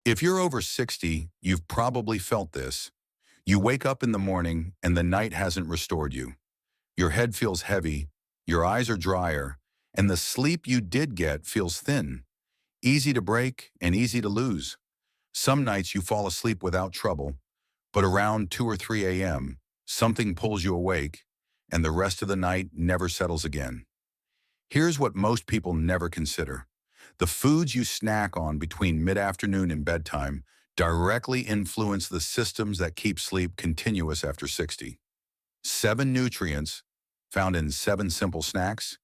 If you're over 60, you've probably felt this. You wake up in the morning and the night hasn't restored you. Your head feels heavy, your eyes are drier, and the sleep you did get feels thin, easy to break and easy to lose. Some nights you fall asleep without trouble, but around 2 or 3 a.m., something pulls you awake, and the rest of the night never settles again. Here's what most people never consider. The foods you snack on between mid-afternoon and bedtime directly influence the systems that keep sleep continuous after 60. 7 nutrients, found in 7 simple snacks,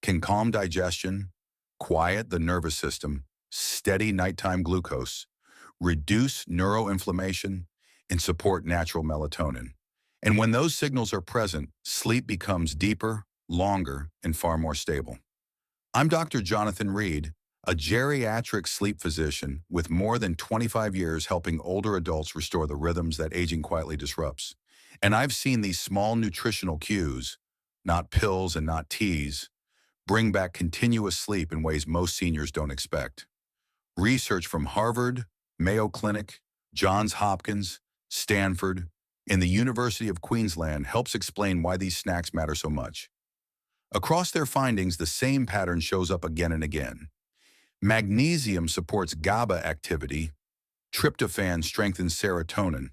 can calm digestion, quiet the nervous system, steady nighttime glucose, reduce neuroinflammation, and support natural melatonin. And when those signals are present, sleep becomes deeper, longer, and far more stable. I'm Dr. Jonathan Reed, a geriatric sleep physician with more than 25 years helping older adults restore the rhythms that aging quietly disrupts. And I've seen these small nutritional cues, not pills and not teas, bring back continuous sleep in ways most seniors don't expect. Research from Harvard, Mayo Clinic, Johns Hopkins, Stanford, and the University of Queensland helps explain why these snacks matter so much. Across their findings, the same pattern shows up again and again. Magnesium supports GABA activity, tryptophan strengthens serotonin,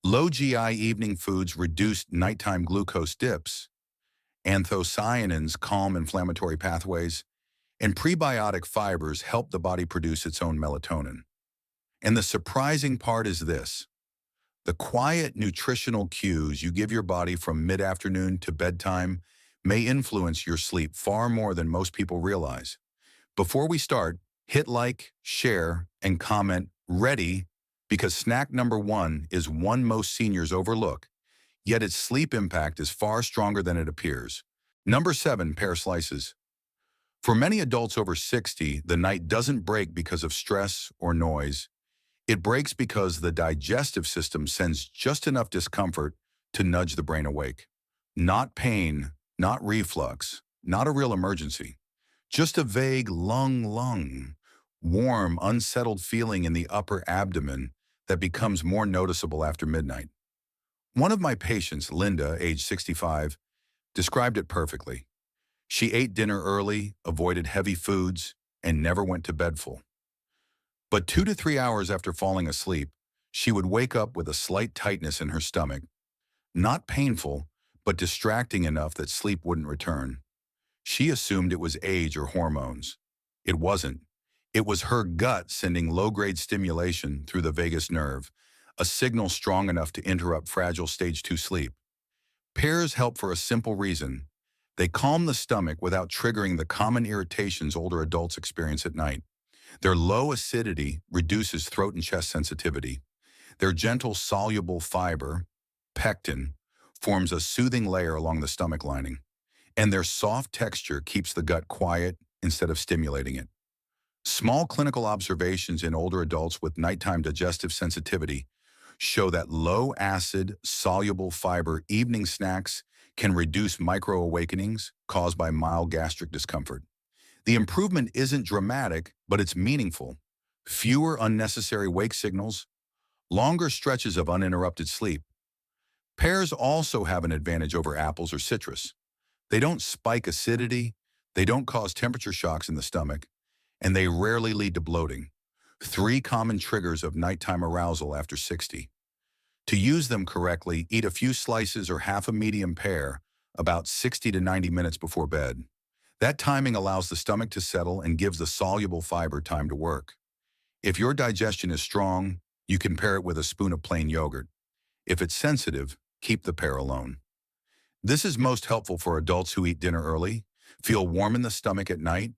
low GI evening foods reduce nighttime glucose dips, anthocyanins calm inflammatory pathways, and prebiotic fibers help the body produce its own melatonin. And the surprising part is this. The quiet nutritional cues you give your body from mid-afternoon to bedtime may influence your sleep far more than most people realize. Before we start, hit like, share, and comment ready because snack number 1 is one most seniors overlook, yet its sleep impact is far stronger than it appears. Number 7, pear slices. For many adults over 60, the night doesn't break because of stress or noise. It breaks because the digestive system sends just enough discomfort to nudge the brain awake. Not pain, not reflux, not a real emergency. Just a vague lung, warm, unsettled feeling in the upper abdomen that becomes more noticeable after midnight. One of my patients, Linda, age 65, described it perfectly. She ate dinner early, avoided heavy foods, and never went to bed full. But 2 to 3 hours after falling asleep, she would wake up with a slight tightness in her stomach, not painful, but distracting enough that sleep wouldn't return. She assumed it was age or hormones. It wasn't. It was her gut sending low-grade stimulation through the vagus nerve, a signal strong enough to interrupt fragile stage 2 sleep. Pears help for a simple reason. They calm the stomach without triggering the common irritations older adults experience at night. Their low acidity reduces throat and chest sensitivity. Their gentle soluble fiber, pectin, forms a soothing layer along the stomach lining. And their soft texture keeps the gut quiet instead of stimulating it. Small clinical observations in older adults with nighttime digestive sensitivity show that low-acid, soluble fiber evening snacks can reduce micro-awakenings caused by mild gastric discomfort. The improvement isn't dramatic, but it's meaningful. Fewer unnecessary wake signals, longer stretches of uninterrupted sleep. Pears also have an advantage over apples or citrus. They don't spike acidity, they don't cause temperature shocks in the stomach, and they rarely lead to bloating. 3 common triggers of nighttime arousal after 60. To use them correctly, eat a few slices or half a medium pear about 60 to 90 minutes before bed. That timing allows the stomach to settle and gives the soluble fiber time to work. If your digestion is strong, you can pair it with a spoon of plain yogurt. If it's sensitive, keep the pear alone. This is most helpful for adults who eat dinner early, feel warm in the stomach at night,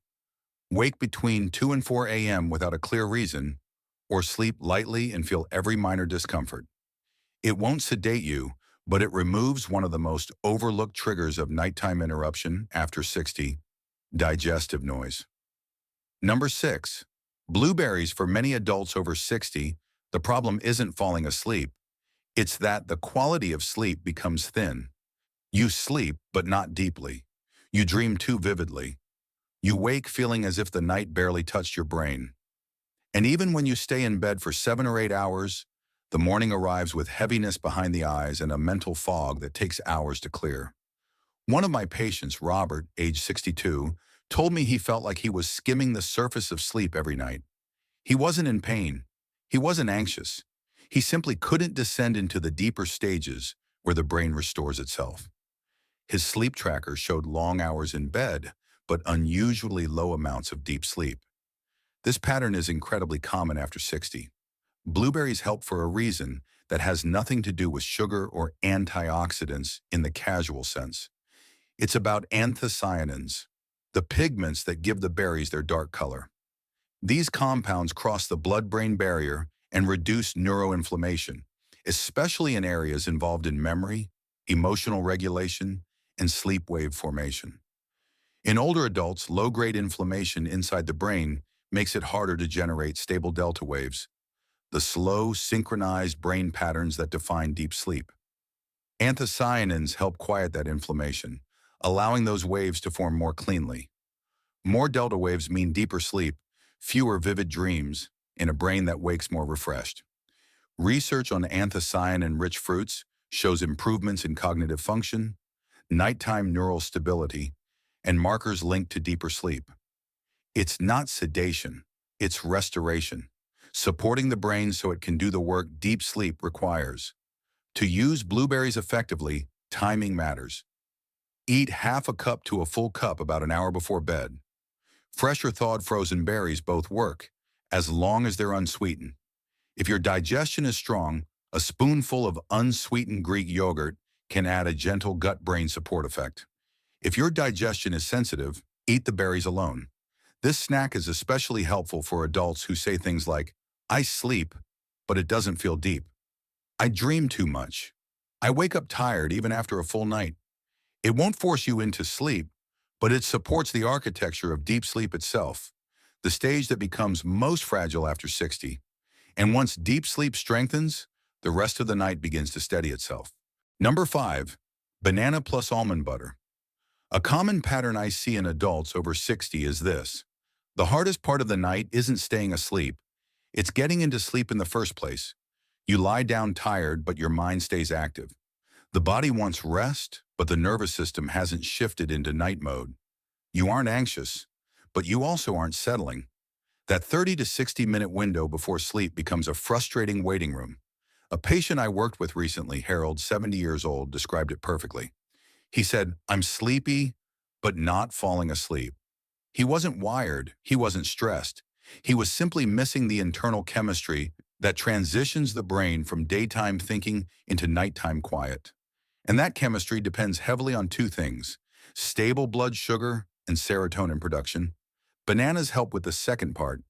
wake between 2 and 4 a.m. without a clear reason, or sleep lightly and feel every minor discomfort. It won't sedate you, but it removes one of the most overlooked triggers of nighttime interruption after 60, digestive noise. Number 6, blueberries. For many adults over 60, the problem isn't falling asleep. It's that the quality of sleep becomes thin. You sleep, but not deeply. You dream too vividly. You wake feeling as if the night barely touched your brain. And even when you stay in bed for 7 or 8 hours, the morning arrives with heaviness behind the eyes and a mental fog that takes hours to clear. One of my patients, Robert, age 62, told me he felt like he was skimming the surface of sleep every night. He wasn't in pain. He wasn't anxious. He simply couldn't descend into the deeper stages where the brain restores itself. His sleep tracker showed long hours in bed, but unusually low amounts of deep sleep. This pattern is incredibly common after 60. Blueberries help for a reason that has nothing to do with sugar or antioxidants in the casual sense. It's about anthocyanins, the pigments that give the berries their dark color. These compounds cross the blood-brain barrier and reduce neuroinflammation, especially in areas involved in memory, emotional regulation, and sleep wave formation. In older adults, low-grade inflammation inside the brain makes it harder to generate stable delta waves, the slow, synchronized brain patterns that define deep sleep. Anthocyanins help quiet that inflammation, allowing those waves to form more cleanly. More delta waves mean deeper sleep, fewer vivid dreams, and a brain that wakes more refreshed. Research on anthocyanin-rich fruits shows improvements in cognitive function, nighttime neural stability, and markers linked to deeper sleep. It's not sedation, it's restoration, supporting the brain so it can do the work deep sleep requires. To use blueberries effectively, timing matters. Eat half a cup to a full cup about an hour before bed. Fresh or thawed frozen berries both work, as long as they're unsweetened. If your digestion is strong, a spoonful of unsweetened Greek yogurt can add a gentle gut-brain support effect. If your digestion is sensitive, eat the berries alone. This snack is especially helpful for adults who say things like, "I sleep, but it doesn't feel deep. I dream too much. I wake up tired even after a full night." It won't force you into sleep, but it supports the architecture of deep sleep itself, the stage that becomes most fragile after 60. And once deep sleep strengthens, the rest of the night begins to steady itself. Number 5, banana plus almond butter. A common pattern I see in adults over 60 is this. The hardest part of the night isn't staying asleep. It's getting into sleep in the first place. You lie down tired, but your mind stays active. The body wants rest, but the nervous system hasn't shifted into night mode. You aren't anxious, but you also aren't settling. That 30 to 60-minute window before sleep becomes a frustrating waiting room. A patient I worked with recently, Harold, 70 years old, described it perfectly. He said, "I'm sleepy, but not falling asleep." He wasn't wired, he wasn't stressed. He was simply missing the internal chemistry that transitions the brain from daytime thinking into nighttime quiet. And that chemistry depends heavily on two things: stable blood sugar and serotonin production. Bananas help with the second part.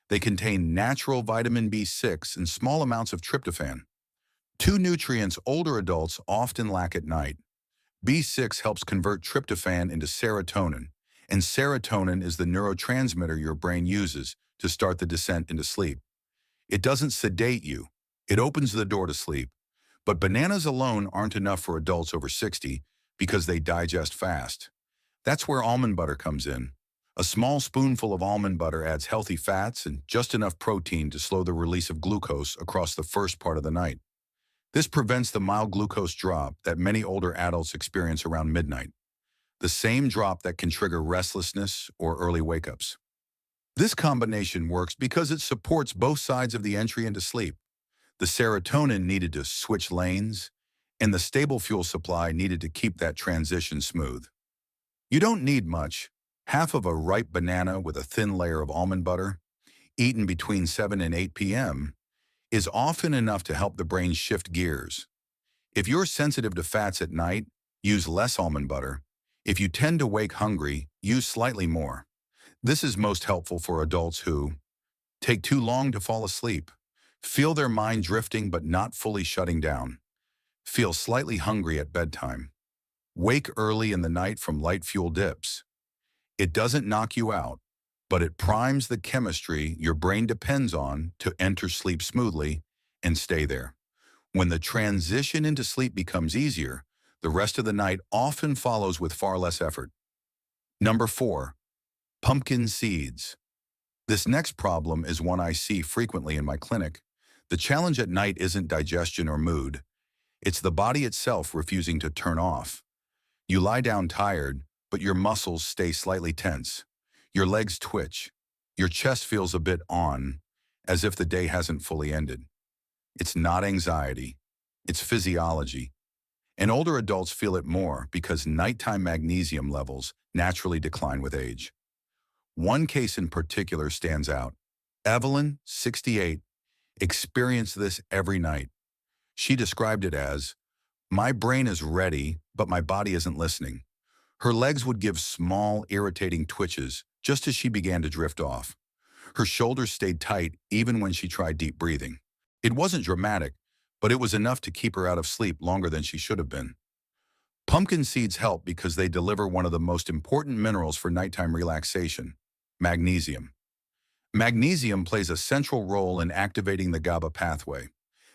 They contain natural vitamin B6 and small amounts of tryptophan, two nutrients older adults often lack at night. B6 helps convert tryptophan into serotonin, and serotonin is the neurotransmitter your brain uses to start the descent into sleep. It doesn't sedate you, it opens the door to sleep. But bananas alone aren't enough for adults over 60 because they digest fast. That's where almond butter comes in. A small spoonful of almond butter adds healthy fats and just enough protein to slow the release of glucose across the first part of the night. This prevents the mild glucose drop that many older adults experience around midnight, the same drop that can trigger restlessness or early wake-ups. This combination works because it supports both sides of the entry into sleep. The serotonin needed to switch lanes, and the stable fuel supply needed to keep that transition smooth. You don't need much. Half of a ripe banana with a thin layer of almond butter, eaten between 7 and 8 p.m., is often enough to help the brain shift gears. If you're sensitive to fats at night, use less almond butter. If you tend to wake hungry, use slightly more. This is most helpful for adults who take too long to fall asleep, feel their mind drifting but not fully shutting down, feel slightly hungry at bedtime, wake early in the night from light fuel dips. It doesn't knock you out, but it primes the chemistry your brain depends on to enter sleep smoothly and stay there. When the transition into sleep becomes easier, the rest of the night often follows with far less effort. Number 4, pumpkin seeds. This next problem is one I see frequently in my clinic. The challenge at night isn't digestion or mood. It's the body itself refusing to turn off. You lie down tired, but your muscles stay slightly tense. Your legs twitch. Your chest feels a bit on, as if the day hasn't fully ended. It's not anxiety. It's physiology. And older adults feel it more because nighttime magnesium levels naturally decline with age. One case in particular stands out. Evelyn, 68, experienced this every night. She described it as, "My brain is ready, but my body isn't listening." Her legs would give small, irritating twitches just as she began to drift off. Her shoulders stayed tight even when she tried deep breathing. It wasn't dramatic, but it was enough to keep her out of sleep longer than she should have been. Pumpkin seeds help because they deliver one of the most important minerals for nighttime relaxation, magnesium. Magnesium plays a central role in activating the GABA pathway,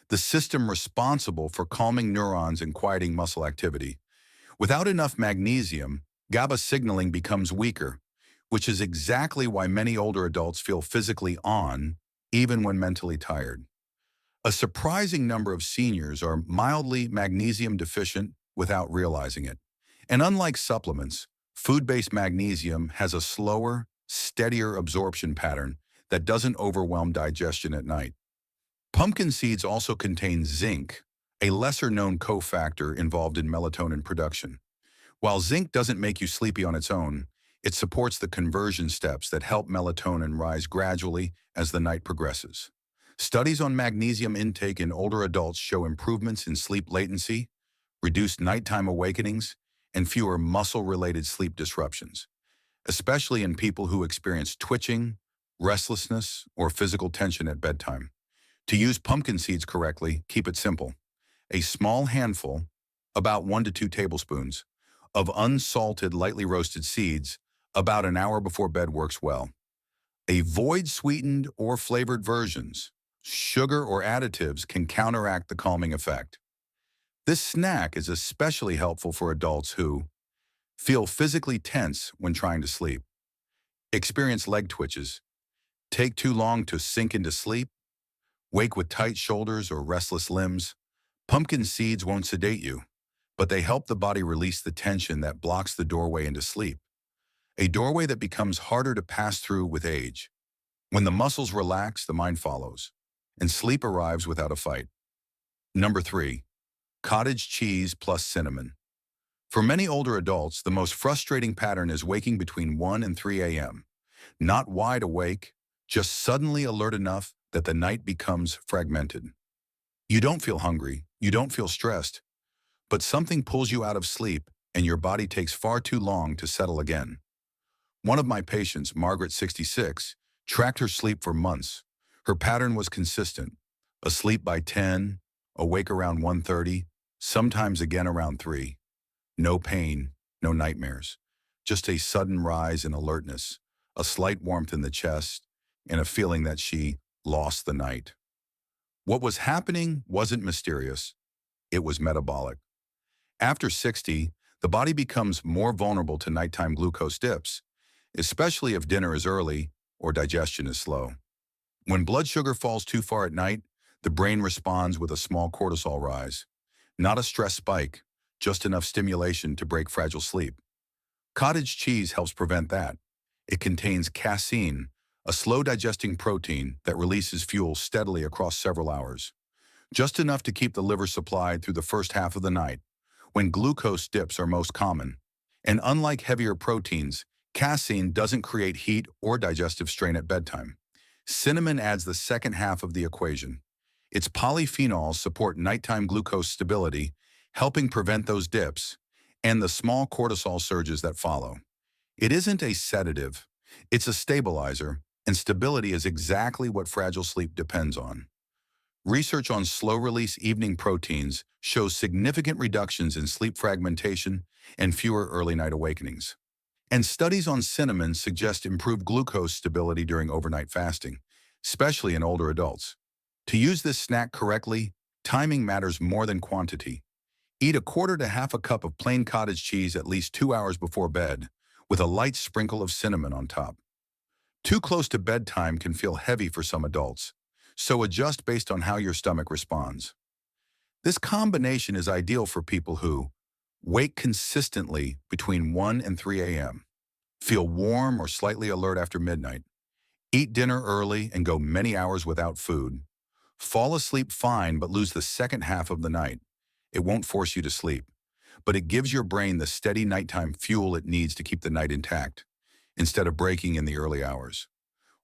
the system responsible for calming neurons and quieting muscle activity. Without enough magnesium, GABA signaling becomes weaker, which is exactly why many older adults feel physically on, even when mentally tired. A surprising number of seniors are mildly magnesium deficient without realizing it. And unlike supplements, food-based magnesium has a slower, steadier absorption pattern that doesn't overwhelm digestion at night. Pumpkin seeds also contain zinc, a lesser-known cofactor involved in melatonin production. While zinc doesn't make you sleepy on its own, it supports the conversion steps that help melatonin rise gradually as the night progresses. Studies on magnesium intake in older adults show improvements in sleep latency, reduced nighttime awakenings, and fewer muscle-related sleep disruptions, especially in people who experience twitching, restlessness, or physical tension at bedtime. To use pumpkin seeds correctly, keep it simple. A small handful, about 1 to 2 tablespoons, of unsalted, lightly roasted seeds about an hour before bed works well. Avoid sweetened or flavored versions. Sugar or additives can counteract the calming effect. This snack is especially helpful for adults who feel physically tense when trying to sleep, experience leg twitches, take too long to sink into sleep, wake with tight shoulders or restless limbs. Pumpkin seeds won't sedate you, but they help the body release the tension that blocks the doorway into sleep, a doorway that becomes harder to pass through with age. When the muscles relax, the mind follows, and sleep arrives without a fight. Number 3, cottage cheese plus cinnamon. For many older adults, the most frustrating pattern is waking between 1 and 3 a.m. Not wide awake, just suddenly alert enough that the night becomes fragmented. You don't feel hungry, you don't feel stressed, but something pulls you out of sleep and your body takes far too long to settle again. One of my patients, Margaret, 66, tracked her sleep for months. Her pattern was consistent: asleep by 10, awake around 1:30, sometimes again around 3. No pain, no nightmares, just a sudden rise in alertness, a slight warmth in the chest, and a feeling that she lost the night. What was happening wasn't mysterious, it was metabolic. After 60, the body becomes more vulnerable to nighttime glucose dips, especially if dinner is early or digestion is slow. When blood sugar falls too far at night, the brain responds with a small cortisol rise. Not a stress spike, just enough stimulation to break fragile sleep. Cottage cheese helps prevent that. It contains casein, a slow-digesting protein that releases fuel steadily across several hours, just enough to keep the liver supplied through the first half of the night, when glucose dips are most common. And unlike heavier proteins, casein doesn't create heat or digestive strain at bedtime. Cinnamon adds the second half of the equation. Its polyphenols support nighttime glucose stability, helping prevent those dips and the small cortisol surges that follow. It isn't a sedative, it's a stabilizer, and stability is exactly what fragile sleep depends on. Research on slow-release evening proteins shows significant reductions in sleep fragmentation and fewer early night awakenings. And studies on cinnamon suggest improved glucose stability during overnight fasting, especially in older adults. To use this snack correctly, timing matters more than quantity. Eat a quarter to half a cup of plain cottage cheese at least 2 hours before bed, with a light sprinkle of cinnamon on top. Too close to bedtime can feel heavy for some adults, so adjust based on how your stomach responds. This combination is ideal for people who wake consistently between 1 and 3 a.m., feel warm or slightly alert after midnight, eat dinner early and go many hours without food, fall asleep fine but lose the second half of the night. It won't force you to sleep, but it gives your brain the steady nighttime fuel it needs to keep the night intact, instead of breaking in the early hours.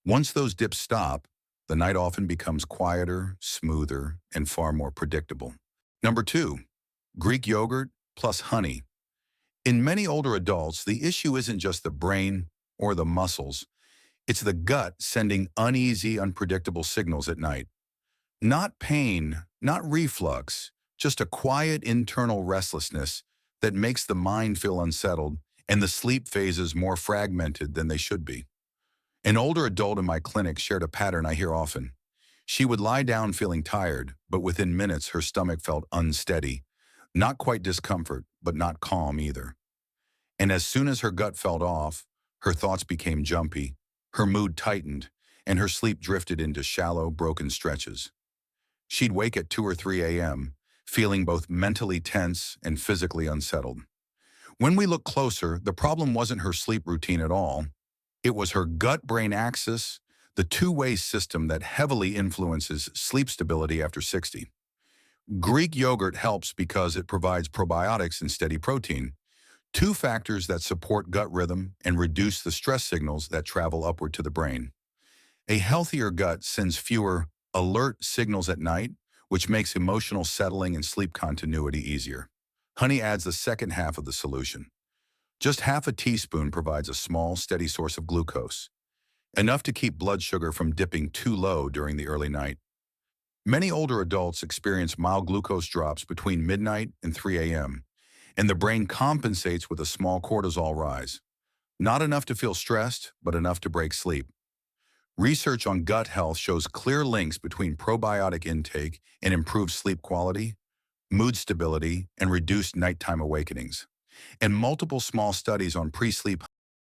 Once those dips stop, the night often becomes quieter, smoother, and far more predictable. Number 2, Greek yogurt plus honey. In many older adults, the issue isn't just the brain or the muscles. It's the gut sending uneasy, unpredictable signals at night. Not pain, not reflux, just a quiet internal restlessness that makes the mind feel unsettled and the sleep phases more fragmented than they should be. An older adult in my clinic shared a pattern I hear often. She would lie down feeling tired, but within minutes her stomach felt unsteady. Not quite discomfort, but not calm either. And as soon as her gut felt off, her thoughts became jumpy, her mood tightened, and her sleep drifted into shallow, broken stretches. She'd wake at 2 or 3 a.m., feeling both mentally tense and physically unsettled. When we looked closer, the problem wasn't her sleep routine at all. It was her gut-brain axis, the two-way system that heavily influences sleep stability after 60. Greek yogurt helps because it provides probiotics and steady protein, two factors that support gut rhythm and reduce the stress signals that travel upward to the brain. A healthier gut sends fewer alert signals at night, which makes emotional settling and sleep continuity easier. Honey adds the second half of the solution. Just half a teaspoon provides a small, steady source of glucose, enough to keep blood sugar from dipping too low during the early night. Many older adults experience mild glucose drops between midnight and 3 a.m., and the brain compensates with a small cortisol rise. Not enough to feel stressed, but enough to break sleep. Research on gut health shows clear links between probiotic intake and improved sleep quality, mood stability, and reduced nighttime awakenings. And multiple small studies on pre-sleep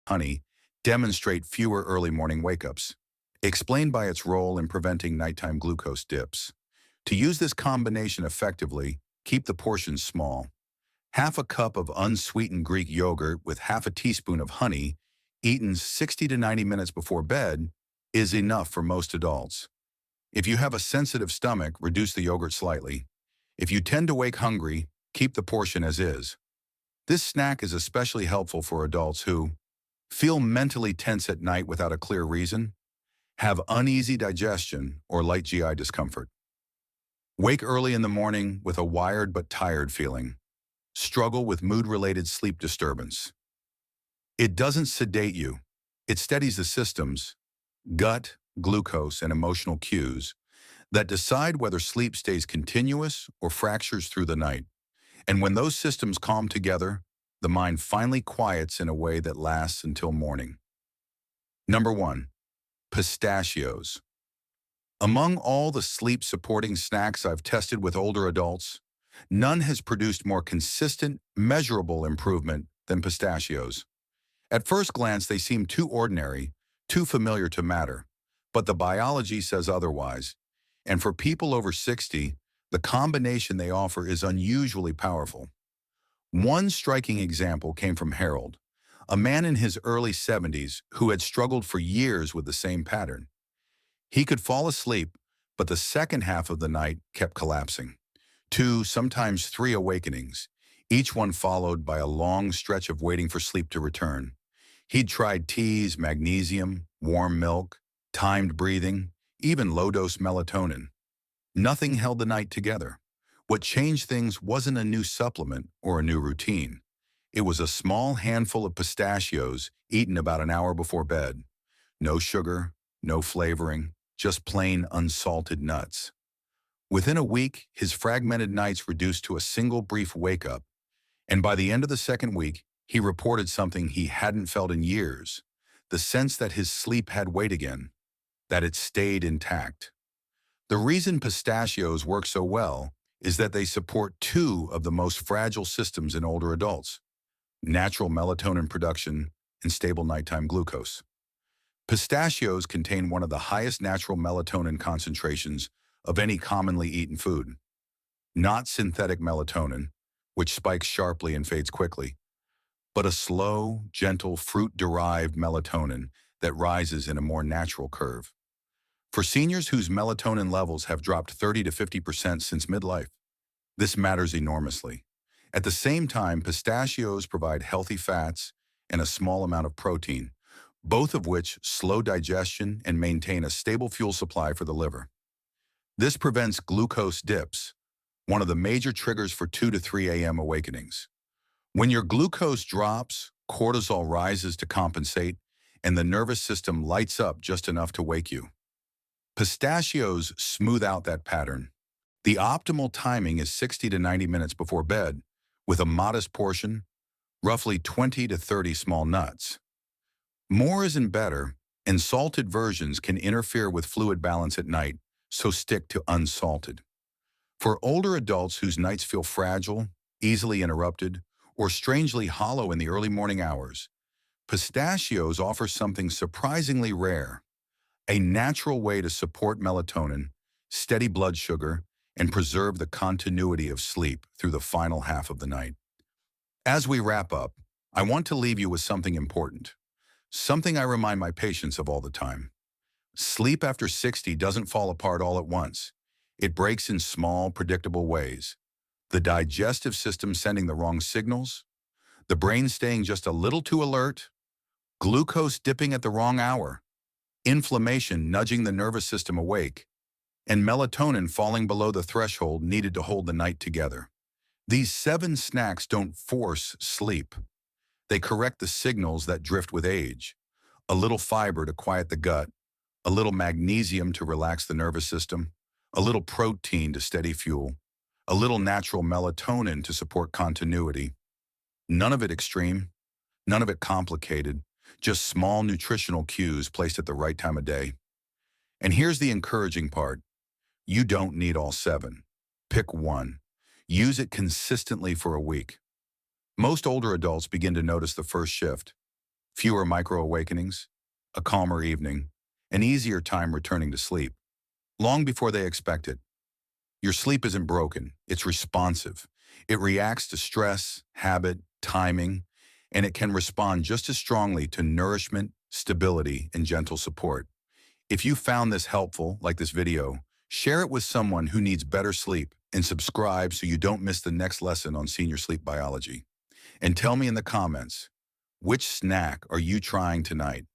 honey demonstrate fewer early morning wake-ups, explained by its role in preventing nighttime glucose dips. To use this combination effectively, keep the portions small. Half a cup of unsweetened Greek yogurt with half a teaspoon of honey, eaten 60 to 90 minutes before bed, is enough for most adults. If you have a sensitive stomach, reduce the yogurt slightly. If you tend to wake hungry, keep the portion as is. This snack is especially helpful for adults who feel mentally tense at night without a clear reason, have uneasy digestion or light GI discomfort, wake early in the morning with a wired but tired feeling, struggle with mood-related sleep disturbance. It doesn't sedate you. It steadies the systems, gut, glucose, and emotional cues that decide whether sleep stays continuous or fractures through the night. And when those systems calm together, the mind finally quiets in a way that lasts until morning. Number 1, pistachios. Among all the sleep-supporting snacks I've tested with older adults, none has produced more consistent, measurable improvement than pistachios. At first glance, they seem too ordinary, too familiar to matter, but the biology says otherwise. And for people over 60, the combination they offer is unusually powerful. One striking example came from Harold, a man in his early 70s who had struggled for years with the same pattern. He could fall asleep, but the second half of the night kept collapsing. 2, sometimes 3 awakenings, each one followed by a long stretch of waiting for sleep to return. He'd tried teas, magnesium, warm milk, timed breathing, even low-dose melatonin. Nothing held the night together. What changed things wasn't a new supplement or a new routine. It was a small handful of pistachios eaten about an hour before bed. No sugar, no flavoring, just plain unsalted nuts. Within a week, his fragmented nights reduced to a single brief wake-up, and by the end of the second week, he reported something he hadn't felt in years, the sense that his sleep had weight again, that it stayed intact. The reason pistachios work so well is that they support 2 of the most fragile systems in older adults: natural melatonin production and stable nighttime glucose. Pistachios contain one of the highest natural melatonin concentrations of any commonly eaten food. Not synthetic melatonin, which spikes sharply and fades quickly, but a slow, gentle, fruit-derived melatonin that rises in a more natural curve. For seniors whose melatonin levels have dropped 30 to 50% since midlife, this matters enormously. At the same time, pistachios provide healthy fats and a small amount of protein, both of which slow digestion and maintain a stable fuel supply for the liver. This prevents glucose dips, one of the major triggers for 2 to 3 a.m. awakenings. When your glucose drops, cortisol rises to compensate, and the nervous system lights up just enough to wake you. Pistachios smooth out that pattern. The optimal timing is 60 to 90 minutes before bed, with a modest portion, roughly 20 to 30 small nuts. More isn't better, and salted versions can interfere with fluid balance at night, so stick to unsalted. For older adults whose nights feel fragile, easily interrupted, or strangely hollow in the early morning hours, pistachios offer something surprisingly rare: a natural way to support melatonin, steady blood sugar, and preserve the continuity of sleep through the final half of the night. As we wrap up, I want to leave you with something important, something I remind my patients of all the time. Sleep after 60 doesn't fall apart all at once. It breaks in small, predictable ways. The digestive system sending the wrong signals, the brain staying just a little too alert, glucose dipping at the wrong hour, inflammation nudging the nervous system awake, and melatonin falling below the threshold needed to hold the night together. These 7 snacks don't force sleep. They correct the signals that drift with age. A little fiber to quiet the gut, a little magnesium to relax the nervous system, a little protein to steady fuel, a little natural melatonin to support continuity. None of it extreme, none of it complicated, just small nutritional cues placed at the right time of day. And here's the encouraging part. You don't need all 7. Pick one. Use it consistently for a week. Most older adults begin to notice the first shift: fewer micro-awakenings, a calmer evening, an easier time returning to sleep, long before they expect it. Your sleep isn't broken, it's responsive. It reacts to stress, habit, timing, and it can respond just as strongly to nourishment, stability, and gentle support. If you found this helpful, like this video, share it with someone who needs better sleep and subscribe so you don't miss the next lesson on senior sleep biology. And tell me in the comments, which snack are you trying tonight?